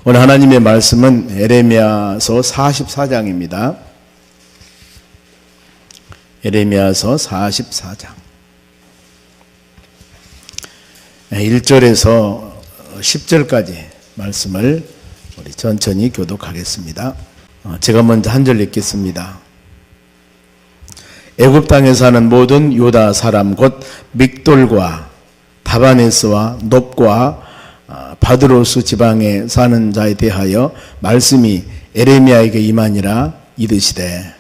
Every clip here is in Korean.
오늘 하나님의 말씀은 에레미야서 44장입니다. 에레미야서 44장 1절에서 10절까지 말씀을 우리 천천히 교독하겠습니다. 제가 먼저 한 절 읽겠습니다. 애굽 땅에 사는 모든 유다 사람 곧 믹돌과 다바네스와 놉과 바드로스 지방에 사는 자에 대하여 말씀이 에레미야에게 임하니라. 이르시되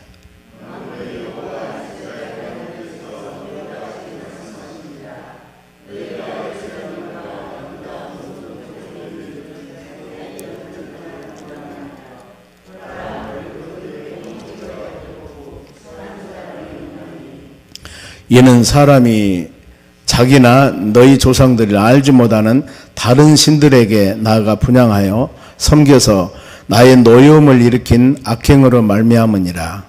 이는 사람이 자기나 너희 조상들을 알지 못하는 다른 신들에게 나아가 분향하여 섬겨서 나의 노여움을 일으킨 악행으로 말미암으니라.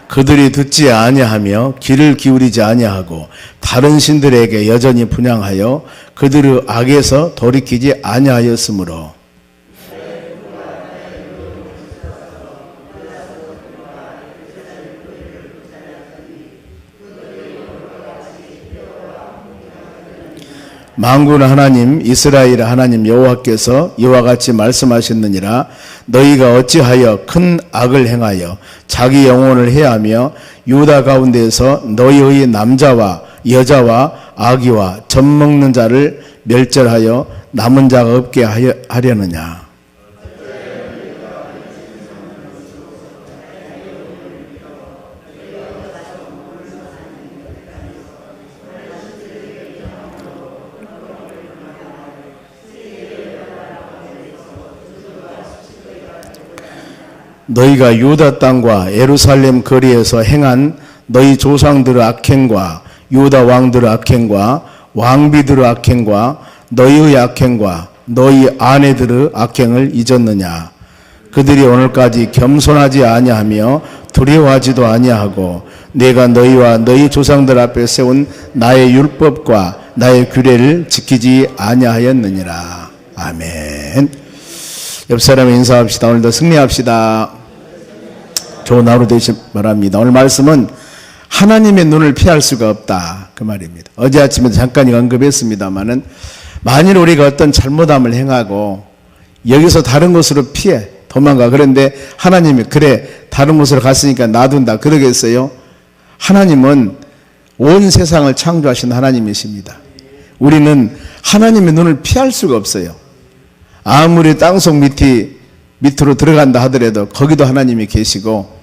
그들이 듣지 아니하며 귀를 기울이지 아니하고 다른 신들에게 여전히 분향하여 그들의 악에서 돌이키지 아니하였으므로 만군의 하나님 이스라엘 하나님 여호와께서 이와 같이 말씀하셨느니라. 너희가 어찌하여 큰 악을 행하여 자기 영혼을 해하며 유다 가운데에서 너희의 남자와 여자와 아기와 젖먹는 자를 멸절하여 남은 자가 없게 하려느냐. 너희가 유다 땅과 예루살렘 거리에서 행한 너희 조상들의 악행과 유다 왕들의 악행과 왕비들의 악행과 너희의 악행과 너희 아내들의 악행을 잊었느냐. 그들이 오늘까지 겸손하지 아니하며 두려워하지도 아니하고 내가 너희와 너희 조상들 앞에 세운 나의 율법과 나의 규례를 지키지 아니하였느니라. 아멘. 옆 사람에 인사합시다. 오늘도 승리합시다. 좋은 하루 되시기 바랍니다. 오늘 말씀은 하나님의 눈을 피할 수가 없다, 그 말입니다. 어제 아침에 잠깐 언급했습니다마는 만일 우리가 어떤 잘못함을 행하고 여기서 다른 곳으로 피해 도망가. 그런데 하나님이 그래 다른 곳으로 갔으니까 놔둔다 그러겠어요? 하나님은 온 세상을 창조하신 하나님이십니다. 우리는 하나님의 눈을 피할 수가 없어요. 아무리 땅속 밑으로 들어간다 하더라도 거기도 하나님이 계시고,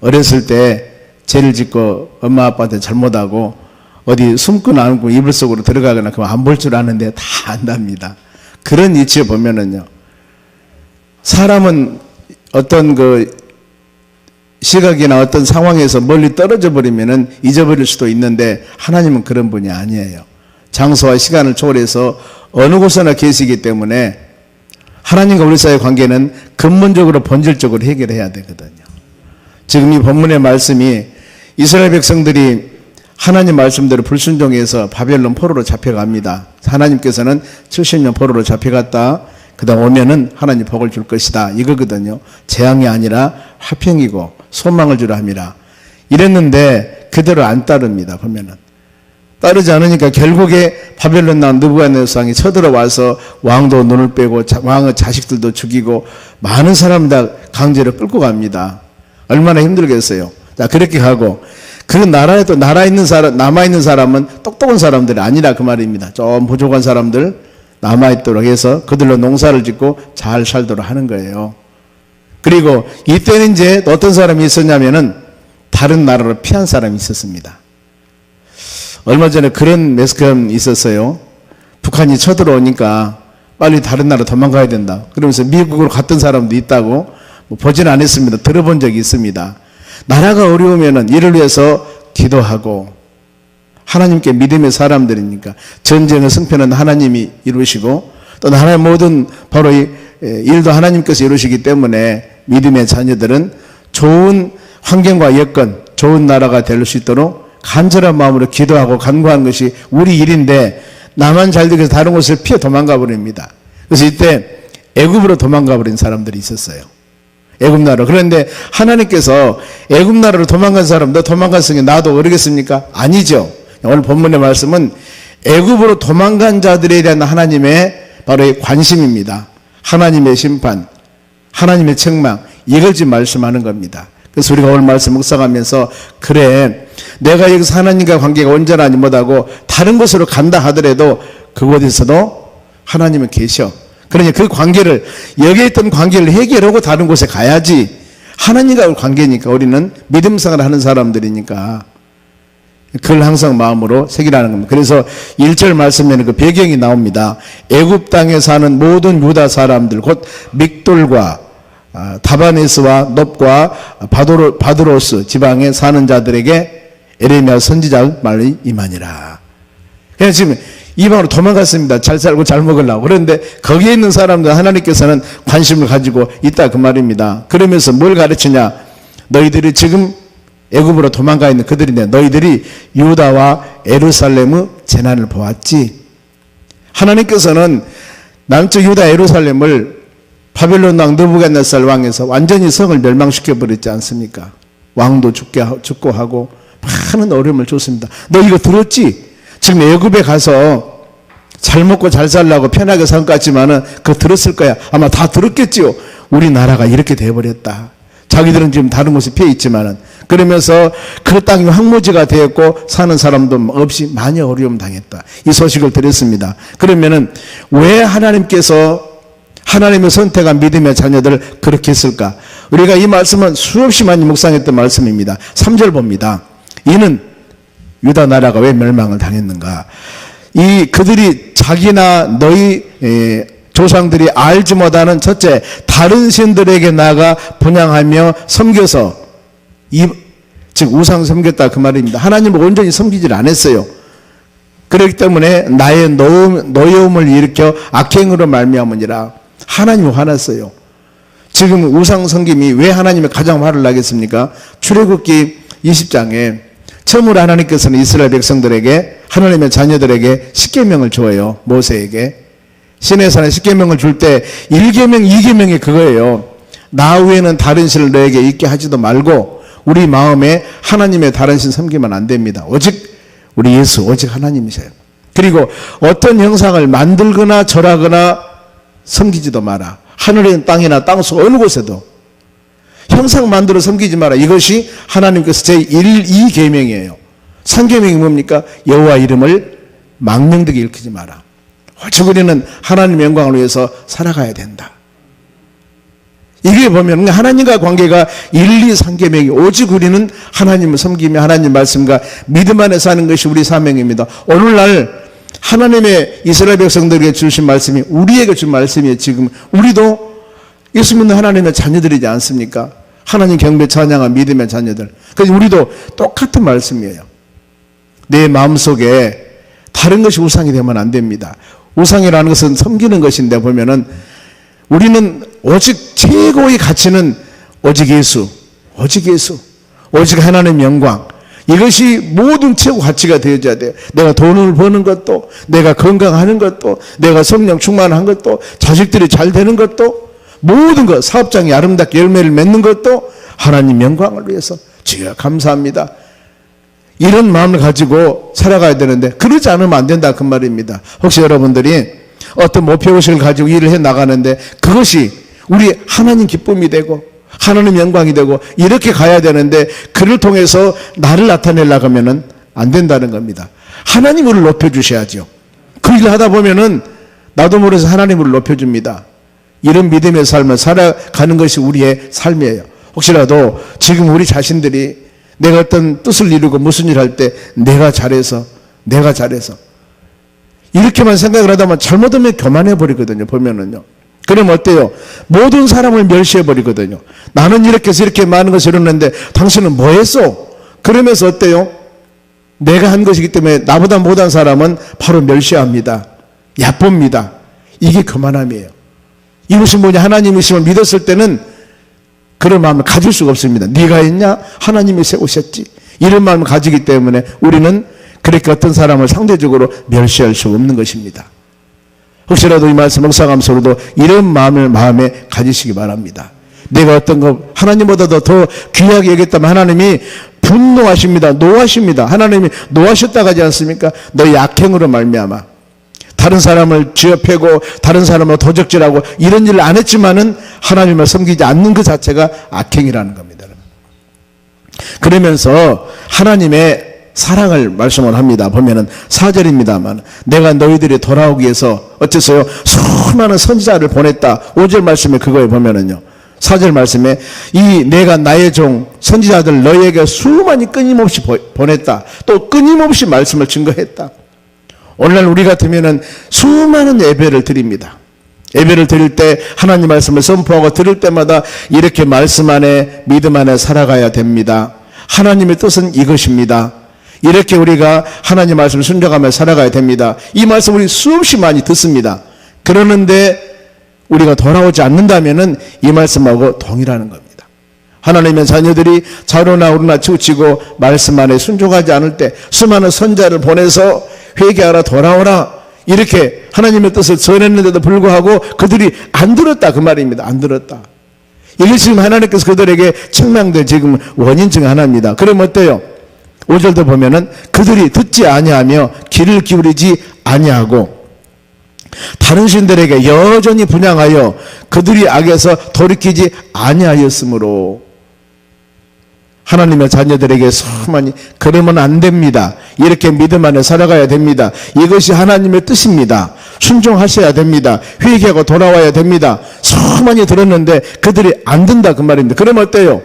어렸을 때 죄를 짓고 엄마 아빠한테 잘못하고 어디 숨고 나고 이불 속으로 들어가거나 그러면 안 볼 줄 아는데 다 안답니다. 그런 이치에 보면은요, 사람은 어떤 그 시각이나 어떤 상황에서 멀리 떨어져 버리면은 잊어버릴 수도 있는데 하나님은 그런 분이 아니에요. 장소와 시간을 초월해서 어느 곳에나 계시기 때문에 하나님과 우리 사이의 관계는 근본적으로 본질적으로 해결해야 되거든요. 지금 이 본문의 말씀이 이스라엘 백성들이 하나님 말씀대로 불순종해서 바벨론 포로로 잡혀갑니다. 하나님께서는 70년 포로로 잡혀갔다, 그 다음 오면은 하나님 복을 줄 것이다, 이거거든요. 재앙이 아니라 화평이고 소망을 주라 함이라 이랬는데 그대로 안 따릅니다. 보면은 따르지 않으니까 결국에 바벨론 나온 느부갓네살이 쳐들어와서 왕도 눈을 빼고 왕의 자식들도 죽이고 많은 사람 다 강제로 끌고 갑니다. 얼마나 힘들겠어요. 자, 그렇게 가고 그 나라에 또 남아있는 사람은 똑똑한 사람들이 아니라 그 말입니다. 좀 부족한 사람들 남아있도록 해서 그들로 농사를 짓고 잘 살도록 하는 거예요. 그리고 이때는 이제 어떤 사람이 있었냐면은 다른 나라로 피한 사람이 있었습니다. 얼마 전에 그런 매스컴이 있었어요. 북한이 쳐들어오니까 빨리 다른 나라 도망가야 된다 그러면서 미국으로 갔던 사람도 있다고, 보지는 않았습니다. 들어본 적이 있습니다. 나라가 어려우면은 이를 위해서 기도하고, 하나님께 믿음의 사람들이니까 전쟁의 승패는 하나님이 이루시고 또 하나님 모든 바로 이 일도 하나님께서 이루시기 때문에 믿음의 자녀들은 좋은 환경과 여건, 좋은 나라가 될 수 있도록 간절한 마음으로 기도하고 간구하는 것이 우리 일인데 나만 잘 되기 위해서 다른 곳을 피해 도망가 버립니다. 그래서 이때 애굽으로 도망가 버린 사람들이 있었어요. 애굽 나라. 그런데 하나님께서 애굽 나라로 도망간 사람, 너 도망갔으니 나도 모르겠습니까? 아니죠. 오늘 본문의 말씀은 애굽으로 도망간 자들에 대한 하나님의 바로 이 관심입니다. 하나님의 심판, 하나님의 책망, 이걸 지금 말씀하는 겁니다. 그래서 우리가 오늘 말씀 묵상하면서 그래, 내가 여기서 하나님과 관계가 온전하지 못하고 다른 곳으로 간다 하더라도 그곳에서도 하나님은 계셔. 그러니 그 관계를, 여기에 있던 관계를 해결하고 다른 곳에 가야지. 하나님과 관계니까, 우리는 믿음 생활을 하는 사람들이니까 그걸 항상 마음으로 새기라는 겁니다. 그래서 1절 말씀에는 그 배경이 나옵니다. 애굽 땅에 사는 모든 유다 사람들, 곧 믹돌과 다바네스와 놉과 바드로스 지방에 사는 자들에게 에레미야 선지자 말이 임하니라. 그래서 지금 이방으로 도망갔습니다. 잘 살고 잘 먹으려고. 그런데 거기에 있는 사람들 하나님께서는 관심을 가지고 있다 그 말입니다. 그러면서 뭘 가르치냐? 너희들이 지금 애굽으로 도망가 있는 그들인데 너희들이 유다와 예루살렘의 재난을 보았지. 하나님께서는 남쪽 유다 예루살렘을 바벨론 왕 느부갓네살 왕에서 완전히 성을 멸망시켜 버렸지 않습니까? 왕도 죽고 하고 많은 어려움을 줬습니다. 너 이거 들었지? 지금 애굽에 가서 잘 먹고 잘 살라고 편하게 산 것 같지만은 그거 들었을 거야. 아마 다 들었겠지요. 우리나라가 이렇게 돼버렸다. 자기들은 지금 다른 곳에 피해 있지만은, 그러면서 그 땅이 황무지가 되었고 사는 사람도 없이 많이 어려움 당했다. 이 소식을 들었습니다. 그러면은 왜 하나님께서 하나님의 선택한 믿음의 자녀들을 그렇게 했을까? 우리가 이 말씀은 수없이 많이 묵상했던 말씀입니다. 3절 봅니다. 이는 유다 나라가 왜 멸망을 당했는가? 그들이 자기나 너희 조상들이 알지 못하는 첫째 다른 신들에게 나아가 분향하며 섬겨서 즉 우상 섬겼다 그 말입니다. 하나님을 온전히 섬기질 않았어요. 그렇기 때문에 나의 노여움을 일으켜 악행으로 말미암으니라. 하나님이 화났어요. 지금 우상 섬김이 왜 하나님의 가장 화를 나겠습니까? 출애굽기 20장에 처음으로 하나님께서는 이스라엘 백성들에게, 하나님의 자녀들에게 십계명을 줘요. 모세에게 시내산에 십계명을 줄 때 1계명 2계명이 그거예요. 나 외에는 다른 신을 너에게 있게 하지도 말고 우리 마음에 하나님의 다른 신 섬기면 안 됩니다. 오직 우리 예수, 오직 하나님이세요. 그리고 어떤 형상을 만들거나 절하거나 섬기지도 마라. 하늘이나 땅이나 땅속 어느 곳에도 형상 만들어 섬기지 마라. 이것이 하나님께서 제1, 2계명이에요. 3계명이 뭡니까? 여호와 이름을 망령되게 일으키지 마라. 오직 우리는 하나님의 영광을 위해서 살아가야 된다. 이게 보면 하나님과 관계가 1, 2, 3계명이, 오직 우리는 하나님을 섬기며 하나님 말씀과 믿음 안에 사는 것이 우리 사명입니다. 오늘날 하나님의 이스라엘 백성들에게 주신 말씀이 우리에게 준 말씀이에요. 지금 우리도 예수 믿는 하나님의 자녀들이지 않습니까? 하나님 경배 찬양한 믿음의 자녀들. 그래서 우리도 똑같은 말씀이에요. 내 마음속에 다른 것이 우상이 되면 안 됩니다. 우상이라는 것은 섬기는 것인데 보면은 우리는 오직 최고의 가치는 오직 예수, 오직 예수, 오직 하나님의 영광, 이것이 모든 최고 가치가 되어져야 돼요. 내가 돈을 버는 것도, 내가 건강하는 것도, 내가 성령 충만한 것도, 자식들이 잘 되는 것도, 모든 것, 사업장이 아름답게 열매를 맺는 것도 하나님 영광을 위해서 주여 감사합니다. 이런 마음을 가지고 살아가야 되는데 그러지 않으면 안 된다 그 말입니다. 혹시 여러분들이 어떤 목표의식을 가지고 일을 해 나가는데 그것이 우리 하나님 기쁨이 되고 하나님 영광이 되고 이렇게 가야 되는데 그를 통해서 나를 나타내려고 하면은 안 된다는 겁니다. 하나님을 높여주셔야죠. 그 일을 하다 보면은 나도 모르면서 하나님을 높여줍니다. 이런 믿음의 삶을 살아가는 것이 우리의 삶이에요. 혹시라도 지금 우리 자신들이 내가 어떤 뜻을 이루고 무슨 일을 할 때 내가 잘해서 이렇게만 생각을 하다 보면 잘못하면 교만해 버리거든요. 보면은요. 그럼 어때요? 모든 사람을 멸시해 버리거든요. 나는 이렇게 해서 이렇게 많은 것을 이뤘는데 당신은 뭐 했어? 그러면서 어때요? 내가 한 것이기 때문에 나보다 못한 사람은 바로 멸시합니다. 얕봅니다. 이게 교만함이에요. 이것이 뭐냐? 하나님이심을 믿었을 때는 그런 마음을 가질 수가 없습니다. 네가 했냐? 하나님이 세우셨지. 이런 마음을 가지기 때문에 우리는 그렇게 어떤 사람을 상대적으로 멸시할 수 없는 것입니다. 혹시라도 이 말씀 묵상하면서도 이런 마음을 마음에 가지시기 바랍니다. 내가 어떤 것 하나님보다도 더 귀하게 여겼다면 하나님이 분노하십니다. 노하십니다. 하나님이 노하셨다고 하지 않습니까? 너의 악행으로 말미암아 다른 사람을 쥐어패고 다른 사람을 도적질하고 이런 일을 안 했지만은 하나님을 섬기지 않는 그 자체가 악행이라는 겁니다. 그러면서 하나님의 사랑을 말씀을 합니다. 보면은 4절입니다만 내가 너희들이 돌아오기 위해서 어째서요? 수많은 선지자를 보냈다. 5절 말씀에 그거에 보면은요. 4절 말씀에 이 내가 나의 종 선지자들 너희에게 수많이 끊임없이 보냈다. 또 끊임없이 말씀을 증거했다. 오늘날 우리 같으면은 수많은 예배를 드립니다. 예배를 드릴 때 하나님 말씀을 선포하고 들을 때마다 이렇게 말씀 안에 믿음 안에 살아가야 됩니다. 하나님의 뜻은 이것입니다. 이렇게 우리가 하나님 말씀을 순종하며 살아가야 됩니다. 이 말씀 우리 수없이 많이 듣습니다. 그러는데 우리가 돌아오지 않는다면은 이 말씀하고 동일하는 겁니다. 하나님의 자녀들이 좌로나 우로나 치우치고 말씀 안에 순종하지 않을 때 수많은 선자를 보내서 회개하라 돌아오라 이렇게 하나님의 뜻을 전했는데도 불구하고 그들이 안 들었다 그 말입니다. 안 들었다. 이게 지금 하나님께서 그들에게 책망될 지금 원인 중 하나입니다. 그럼 어때요? 5절도 보면은 그들이 듣지 아니하며 귀를 기울이지 아니하고 다른 신들에게 여전히 분향하여 그들이 악에서 돌이키지 아니하였으므로 하나님의 자녀들에게 수많이 그러면 안 됩니다. 이렇게 믿음 안에 살아가야 됩니다. 이것이 하나님의 뜻입니다. 순종하셔야 됩니다. 회개하고 돌아와야 됩니다. 수많이 들었는데 그들이 안 듣는다 그 말입니다. 그러면 어때요?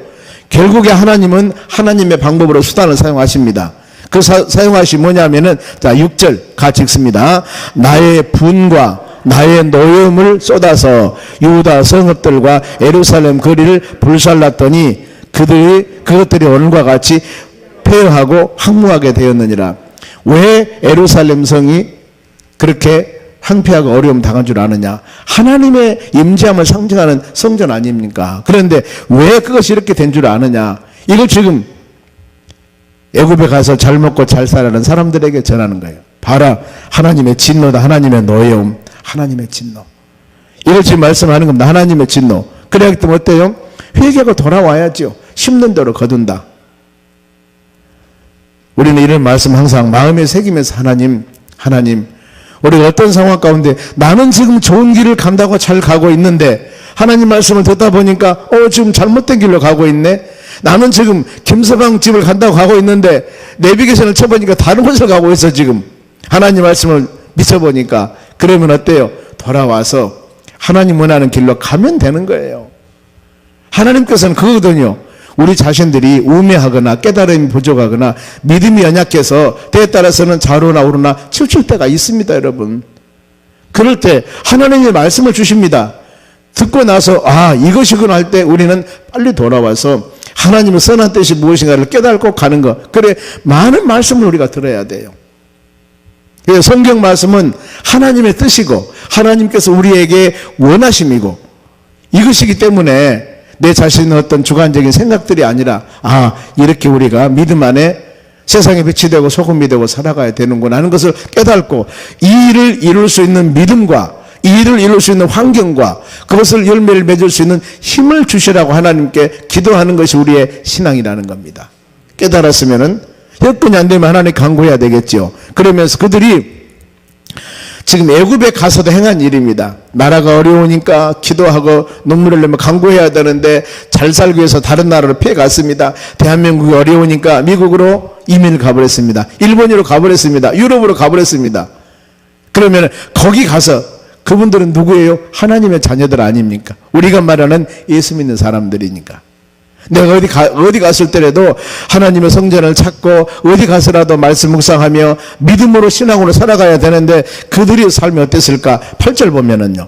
결국에 하나님은 하나님의 방법으로 수단을 사용하십니다. 그 사용하시 뭐냐면은 자 6절 같이 읽습니다. 나의 분과 나의 노염을 쏟아서 유다 성읍들과 예루살렘 거리를 불살랐더니 그것들이 오늘과 같이 폐허하고 황무하게 되었느니라. 왜 예루살렘 성이 그렇게 황폐하고 어려움 당한 줄 아느냐? 하나님의 임재함을 상징하는 성전 아닙니까? 그런데 왜 그것이 이렇게 된 줄 아느냐? 이걸 지금 애굽에 가서 잘 먹고 잘 살아는 사람들에게 전하는 거예요. 봐라, 하나님의 진노다. 하나님의 노여움, 하나님의 진노. 이걸 지금 말씀하는 겁니다. 하나님의 진노. 그래야기 때문에 어때요? 회개하고 돌아와야죠. 심는 대로 거둔다. 우리는 이런 말씀 항상 마음에 새기면서 하나님 우리가 어떤 상황 가운데 나는 지금 좋은 길을 간다고 잘 가고 있는데 하나님 말씀을 듣다 보니까 지금 잘못된 길로 가고 있네. 나는 지금 김서방 집을 간다고 가고 있는데 내비게이션을 쳐보니까 다른 곳을 가고 있어. 지금 하나님 말씀을 미쳐보니까 그러면 어때요? 돌아와서 하나님 원하는 길로 가면 되는 거예요. 하나님께서는 그거거든요. 우리 자신들이 우매하거나 깨달음이 부족하거나 믿음이 연약해서 때에 따라서는 좌로나 우로나 치우칠 때가 있습니다. 여러분 그럴 때 하나님의 말씀을 주십니다. 듣고 나서 이것이구나 할 때 우리는 빨리 돌아와서 하나님의 선한 뜻이 무엇인가를 깨닫고 가는 것. 그래 많은 말씀을 우리가 들어야 돼요. 성경 말씀은 하나님의 뜻이고 하나님께서 우리에게 원하심이고 이것이기 때문에 내 자신의 어떤 주관적인 생각들이 아니라 이렇게 우리가 믿음 안에 세상에 빛이 되고 소금이 되고 살아가야 되는구나 하는 것을 깨닫고 이 일을 이룰 수 있는 믿음과 이 일을 이룰 수 있는 환경과 그것을 열매를 맺을 수 있는 힘을 주시라고 하나님께 기도하는 것이 우리의 신앙이라는 겁니다. 깨달았으면은 여건이 안 되면 하나님 간구해야 되겠죠. 그러면서 그들이 지금 애굽에 가서도 행한 일입니다. 나라가 어려우니까 기도하고 눈물을 내며 간구해야 되는데 잘 살기 위해서 다른 나라로 피해 갔습니다. 대한민국이 어려우니까 미국으로 이민을 가버렸습니다. 일본으로 가버렸습니다. 유럽으로 가버렸습니다. 그러면 거기 가서 그분들은 누구예요? 하나님의 자녀들 아닙니까? 우리가 말하는 예수 믿는 사람들이니까. 내가 어디 갔을 때라도 하나님의 성전을 찾고 어디 가서라도 말씀 묵상하며 믿음으로 신앙으로 살아가야 되는데 그들의 삶이 어땠을까? 8절 보면은요.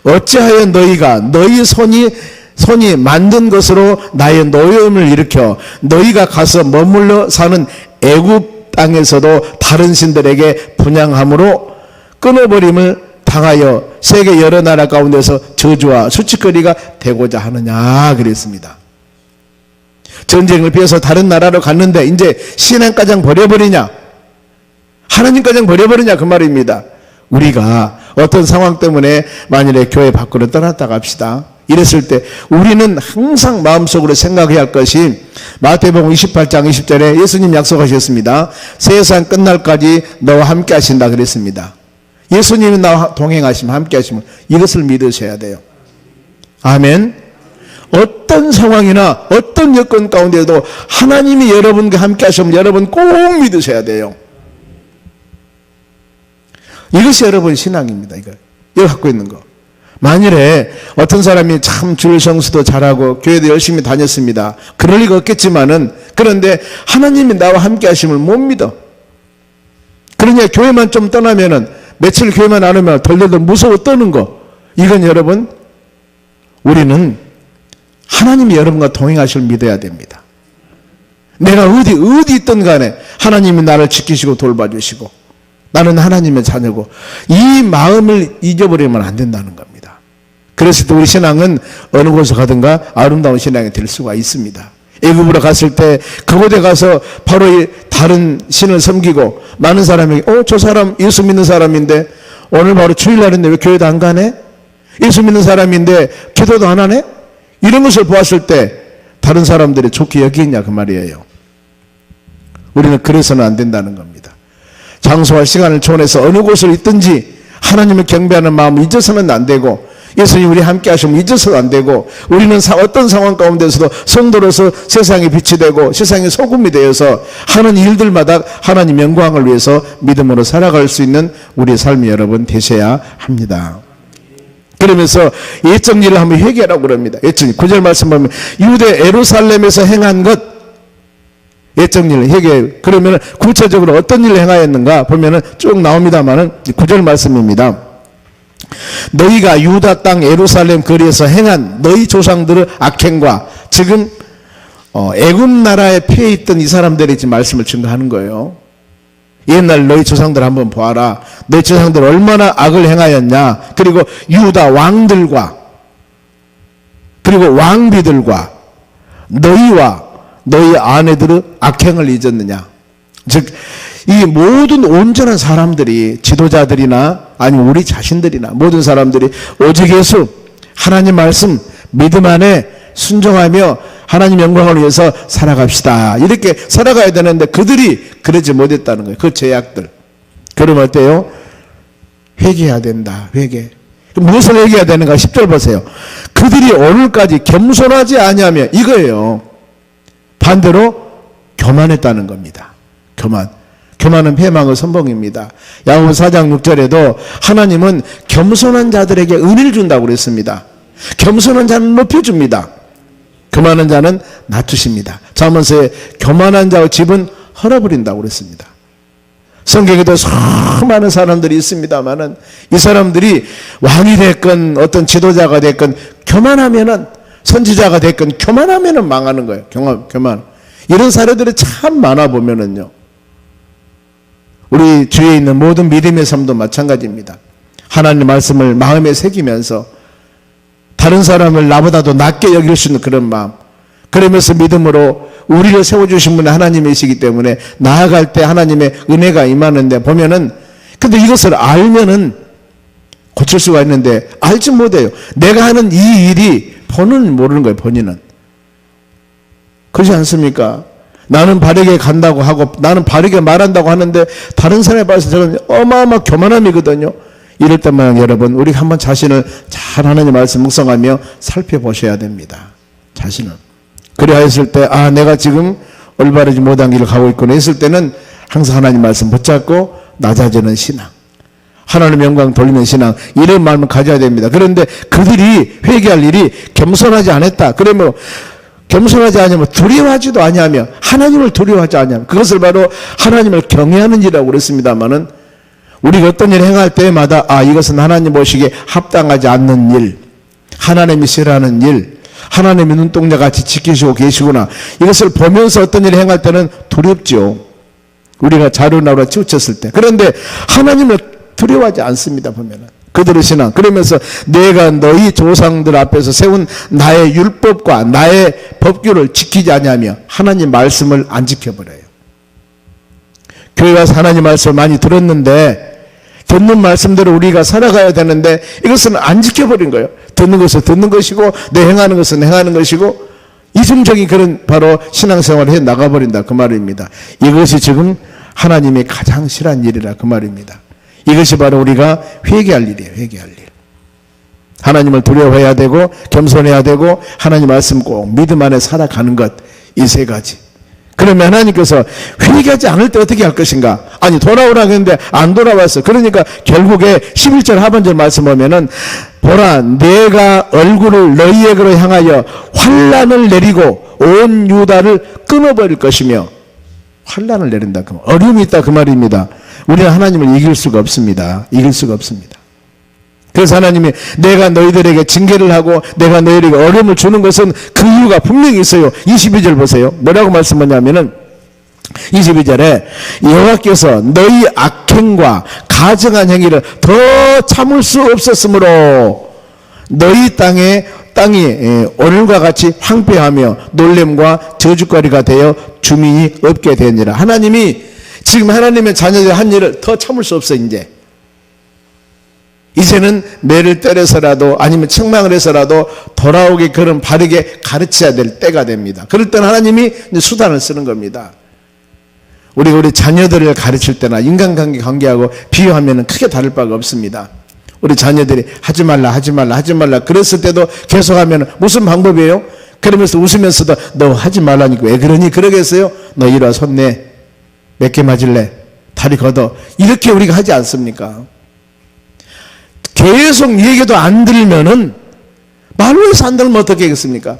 어찌하여 너희가 너희 손이 만든 것으로 나의 노여움을 일으켜 너희가 가서 머물러 사는 애굽 땅에서도 다른 신들에게 분향함으로 끊어버림을 당하여 세계 여러 나라 가운데서 저주와 수치거리가 되고자 하느냐 그랬습니다. 전쟁을 피해서 다른 나라로 갔는데 이제 신앙가장 버려버리냐, 하나님가장 버려버리냐 그 말입니다. 우리가 어떤 상황 때문에 만일에 교회 밖으로 떠났다가 합시다. 이랬을 때 우리는 항상 마음속으로 생각해야 할 것이 마태복음 28장 20절에 예수님 약속하셨습니다. 세상 끝날까지 너와 함께 하신다 그랬습니다. 예수님이 나와 동행하시면 함께 하시면 이것을 믿으셔야 돼요. 아멘. 어떤 상황이나 어떤 여건 가운데도 하나님이 여러분과 함께 하시면 여러분 꼭 믿으셔야 돼요. 이것이 여러분 신앙입니다. 이거 갖고 있는 거. 만일에 어떤 사람이 참 주일 성수도 잘하고 교회도 열심히 다녔습니다. 그럴 리가 없겠지만은, 그런데 하나님이 나와 함께 하심을 못 믿어. 그러냐 교회만 좀 떠나면은, 며칠 교회만 안 오면 덜덜덜 무서워 떠는 거. 이건 여러분, 우리는 하나님이 여러분과 동행하실 믿어야 됩니다. 내가 어디 있든 간에 하나님이 나를 지키시고 돌봐주시고 나는 하나님의 자녀고, 이 마음을 잊어버리면 안 된다는 겁니다. 그랬을 때 우리 신앙은 어느 곳에 가든가 아름다운 신앙이 될 수가 있습니다. 애굽으로 갔을 때 그곳에 가서 바로 다른 신을 섬기고 많은 사람이 저 사람 예수 믿는 사람인데 오늘 바로 주일날인데 왜 교회도 안 가네? 예수 믿는 사람인데 기도도 안 하네? 이런 것을 보았을 때 다른 사람들이 좋게 여기겠냐 그 말이에요. 우리는 그래서는 안 된다는 겁니다. 장소와 시간을 초월해서 어느 곳을 있든지 하나님을 경배하는 마음을 잊어서는 안 되고, 예수님 우리 함께 하시면 잊어서는 안 되고, 우리는 어떤 상황 가운데서도 성도로서 세상의 빛이 되고 세상의 소금이 되어서 하는 일들마다 하나님 영광을 위해서 믿음으로 살아갈 수 있는 우리의 삶이 여러분 되셔야 합니다. 그러면서 예적 일을 한번 회개하라고 그럽니다. 예적 일 9절 말씀 보면 유대 예루살렘에서 행한 것, 예적 일 회개. 그러면 구체적으로 어떤 일을 행하였는가 보면은 쭉 나옵니다만은 9절 말씀입니다. 너희가 유다 땅 예루살렘 거리에서 행한 너희 조상들의 악행과, 지금 애굽 나라에 피해 있던 이 사람들이 지금 말씀을 증거하는 거예요. 옛날 너희 조상들 한번 보아라. 너희 조상들 얼마나 악을 행하였냐. 그리고 유다 왕들과 그리고 왕비들과 너희와 너희 아내들의 악행을 잊었느냐. 즉 이 모든 온전한 사람들이, 지도자들이나 아니면 우리 자신들이나 모든 사람들이 오직 예수 하나님 말씀 믿음 안에 순종하며 하나님 영광을 위해서 살아갑시다. 이렇게 살아가야 되는데 그들이 그러지 못했다는 거예요. 그 제약들. 그러면 어때요? 회개해야 된다. 회개. 무엇을 회개해야 되는가? 10절 보세요. 그들이 오늘까지 겸손하지 아니하며, 이거예요. 반대로 교만했다는 겁니다. 교만은 패망의 선봉입니다. 야고보 4장 6절에도 하나님은 겸손한 자들에게 은혜를 준다고 그랬습니다. 겸손한 자는 높여줍니다. 교만한 자는 낮추십니다. 잠언서에 교만한 자의 집은 헐어버린다고 그랬습니다. 성경에도 수많은 사람들이 있습니다만은 이 사람들이 왕이 됐건 어떤 지도자가 됐건 교만하면은, 선지자가 됐건 교만하면은 망하는 거예요. 교만. 이런 사례들이 참 많아 보면은요. 우리 주위에 있는 모든 믿음의 삶도 마찬가지입니다. 하나님 말씀을 마음에 새기면서 다른 사람을 나보다도 낮게 여길 수 있는 그런 마음, 그러면서 믿음으로 우리를 세워주신 분이 하나님이시기 때문에 나아갈 때 하나님의 은혜가 임하는데 보면은, 근데 이것을 알면은 고칠 수가 있는데 알지 못해요. 내가 하는 이 일이 본인은 모르는 거예요. 본인은. 그렇지 않습니까? 나는 바르게 간다고 하고 나는 바르게 말한다고 하는데 다른 사람에 봐서 저는 어마어마 교만함이거든요. 이럴 때만 여러분 우리 한번 자신을 잘 하나님 말씀 묵상하며 살펴보셔야 됩니다. 자신을. 그래야 했을 때 내가 지금 올바르지 못한 길을 가고 있구나 했을 때는 항상 하나님 말씀 붙잡고 낮아지는 신앙, 하나님 영광 돌리는 신앙, 이런 마음을 가져야 됩니다. 그런데 그들이 회개할 일이 겸손하지 않았다. 그러면 겸손하지 않으면 두려워하지도 아니하며 하나님을 두려워하지 아니하며, 그것을 바로 하나님을 경외하는 일이라고 그랬습니다마는, 우리가 어떤 일을 행할 때마다 이것은 하나님 보시기에 합당하지 않는 일, 하나님이 싫어하는 일, 하나님의 눈동자같이 지키시고 계시구나, 이것을 보면서 어떤 일을 행할 때는 두렵죠. 우리가 자루나루가 치우쳤을 때. 그런데 하나님을 두려워하지 않습니다. 보면은 그들의 신앙. 그러면서 내가 너희 조상들 앞에서 세운 나의 율법과 나의 법규를 지키지 아니하며 하나님 말씀을 안 지켜버려요. 교회 와서 하나님 말씀을 많이 들었는데 듣는 말씀대로 우리가 살아가야 되는데 이것은 안 지켜버린 거예요. 듣는 것은 듣는 것이고 내 행하는 것은 행하는 것이고 이중적인 그런 바로 신앙생활을 해 나가버린다 그 말입니다. 이것이 지금 하나님의 가장 싫어하는 일이라 그 말입니다. 이것이 바로 우리가 회개할 일이에요. 회개할 일. 하나님을 두려워해야 되고 겸손해야 되고 하나님 말씀 꼭 믿음 안에 살아가는 것, 이 세 가지. 그러면 하나님께서 회개하지 않을 때 어떻게 할 것인가? 아니 돌아오라고 했는데 안 돌아왔어. 그러니까 결국에 11절 하반절 말씀 보면은 보라 내가 얼굴을 너희에게로 향하여 환난을 내리고 온 유다를 끊어버릴 것이며 환난을 내린다. 어려움이 있다 그 말입니다. 우리는 하나님을 이길 수가 없습니다. 이길 수가 없습니다. 그래서 하나님이 내가 너희들에게 징계를 하고 내가 너희들에게 어려움을 주는 것은 그 이유가 분명히 있어요. 22절 보세요. 뭐라고 말씀하냐면은 22절에 여호와께서 너희 악행과 가증한 행위를 더 참을 수 없었으므로 너희 땅이 오늘과 같이 황폐하며 놀램과 저주거리가 되어 주민이 없게 되니라. 하나님이 지금 하나님의 자녀들이 한 일을 더 참을 수 없어. 이제는 매를 때려서라도 아니면 책망을 해서라도 돌아오게 그런 바르게 가르쳐야 될 때가 됩니다. 그럴 때는 하나님이 수단을 쓰는 겁니다. 우리가 우리 자녀들을 가르칠 때나 인간관계하고 비유하면 크게 다를 바가 없습니다. 우리 자녀들이 하지 말라 그랬을 때도 계속하면 무슨 방법이에요? 그러면서 웃으면서도 너 하지 말라니까 왜 그러니? 그러겠어요? 너 이리 와 손 내. 몇 개 맞을래? 다리 걷어. 이렇게 우리가 하지 않습니까? 계속 얘기도 안 들으면은 말로 해서 안 들으면 어떻게 하겠습니까?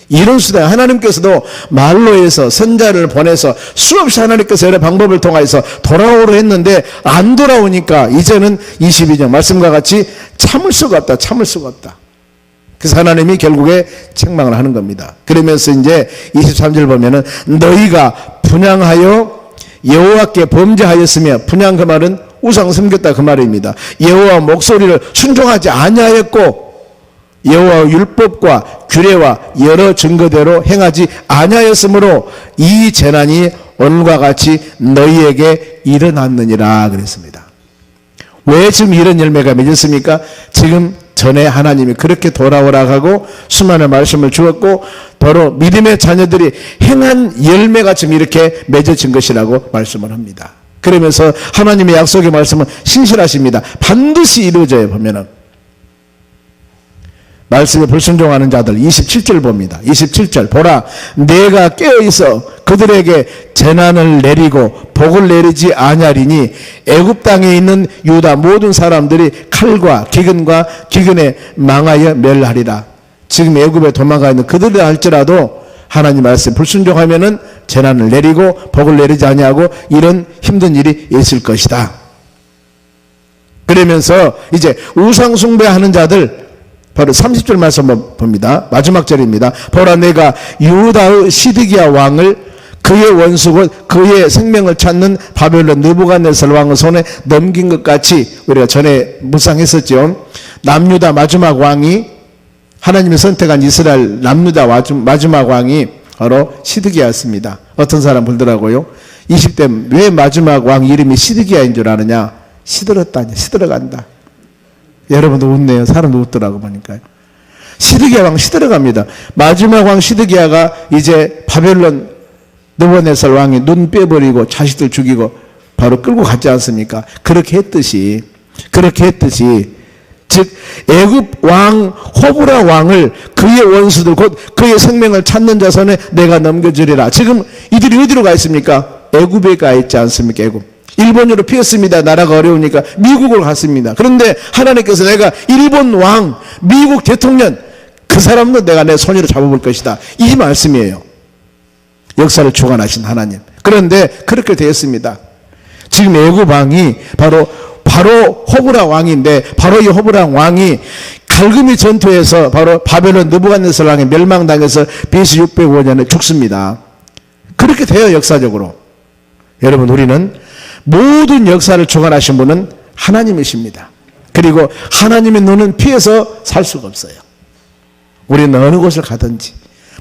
이런 수단 하나님께서도 말로 해서 선자를 보내서 수없이 하나님께서 여러 방법을 통해서 돌아오려 했는데 안 돌아오니까 이제는 22절 말씀과 같이 참을 수가 없다. 그래서 하나님이 결국에 책망을 하는 겁니다. 그러면서 이제 23절 보면은 너희가 분향하여 여호와께 범죄하였으며 분향 그 말은 우상 섬겼다 그 말입니다. 여호와 목소리를 순종하지 아니하였고 여호와 율법과 규례와 여러 증거대로 행하지 아니하였으므로 이 재난이 오늘과 같이 너희에게 일어났느니라 그랬습니다. 왜 지금 이런 열매가 맺었습니까? 지금 전에 하나님이 그렇게 돌아오라고 하고 수많은 말씀을 주었고 바로 믿음의 자녀들이 행한 열매가 지금 이렇게 맺어진 것이라고 말씀을 합니다. 그러면서 하나님의 약속의 말씀은 신실하십니다. 반드시 이루어져요. 보면은 말씀에 불순종하는 자들 27절 봅니다. 27절 보라 내가 깨어있어 그들에게 재난을 내리고 복을 내리지 아니하리니 애굽 땅에 있는 유다 모든 사람들이 칼과 기근에 망하여 멸하리라. 지금 애굽에 도망가 있는 그들을 할지라도 하나님 말씀 불순종하면은 재난을 내리고 복을 내리지 아니하고 이런 힘든 일이 있을 것이다. 그러면서 이제 우상 숭배하는 자들 바로 30절 말씀 봅니다. 마지막 절입니다. 보라 내가 유다의 시드기야 왕을 그의 원수 곧 그의 생명을 찾는 바벨론 느부갓네살 왕의 손에 넘긴 것 같이 우리가 전에 묵상했었죠. 남유다 마지막 왕이 하나님이 선택한 이스라엘 남유다 마지막 왕이 바로 시드기야였습니다. 어떤 사람 불더라고요. 20대 왜 마지막 왕 이름이 시드기야인 줄 아느냐? 시들어간다. 여러분도 웃네요. 사람도 웃더라고 보니까요. 시드기야 왕 시들어갑니다. 마지막 왕 시드기야가 이제 바벨론 느부갓네살 왕이 눈 빼버리고 자식들 죽이고 바로 끌고 갔지 않습니까? 그렇게 했듯이 즉 애굽 왕 호브라 왕을 그의 원수들 곧 그의 생명을 찾는 자손에 내가 넘겨주리라. 지금 이들이 어디로 가 있습니까? 애굽에 가 있지 않습니까? 애굽. 일본으로 피했습니다. 나라가 어려우니까 미국으로 갔습니다. 그런데 하나님께서 내가 일본 왕, 미국 대통령 그 사람도 내가 내 손으로 잡아볼 것이다. 이 말씀이에요. 역사를 주관하신 하나님. 그런데 그렇게 되었습니다. 지금 애굽 왕이 바로 호브라 왕인데 바로 이 호브라 왕이 갈그미 전투에서 바로 바벨론 느부갓네살 왕에 멸망당해서 BC 605년에 죽습니다. 그렇게 돼요. 역사적으로. 여러분 우리는 모든 역사를 주관하신 분은 하나님이십니다. 그리고 하나님의 눈은 피해서 살 수가 없어요. 우리는 어느 곳을 가든지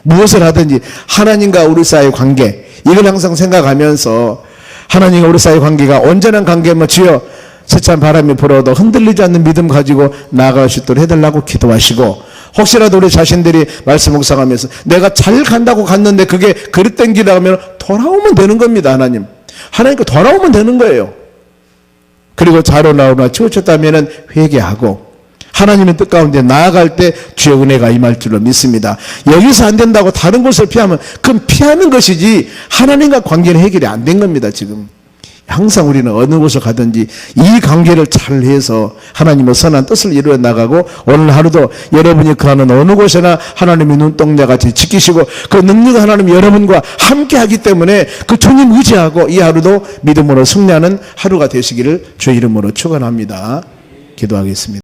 무엇을 하든지 하나님과 우리 사이의 관계, 이걸 항상 생각하면서 하나님과 우리 사이의 관계가 온전한 관계면 주여 세찬 바람이 불어도 흔들리지 않는 믿음 가지고 나아갈 수 있도록 해달라고 기도하시고, 혹시라도 우리 자신들이 말씀 묵상하면서 내가 잘 간다고 갔는데 그게 그릇된 길이라 하면 돌아오면 되는 겁니다. 하나님께 돌아오면 되는 거예요. 그리고 잘 올라오나 치우쳤다면 회개하고 하나님의 뜻 가운데 나아갈 때 주의 은혜가 임할 줄로 믿습니다. 여기서 안 된다고 다른 곳을 피하면 그건 피하는 것이지 하나님과 관계는 해결이 안 된 겁니다. 지금 항상 우리는 어느 곳을 가든지 이 관계를 잘 해서 하나님의 선한 뜻을 이루어 나가고, 오늘 하루도 여러분이 가는 어느 곳에나 하나님의 눈동자같이 지키시고 그 능력 하나님 여러분과 함께 하기 때문에 그 주님 의지하고 이 하루도 믿음으로 승리하는 하루가 되시기를 주의 이름으로 축원합니다. 기도하겠습니다.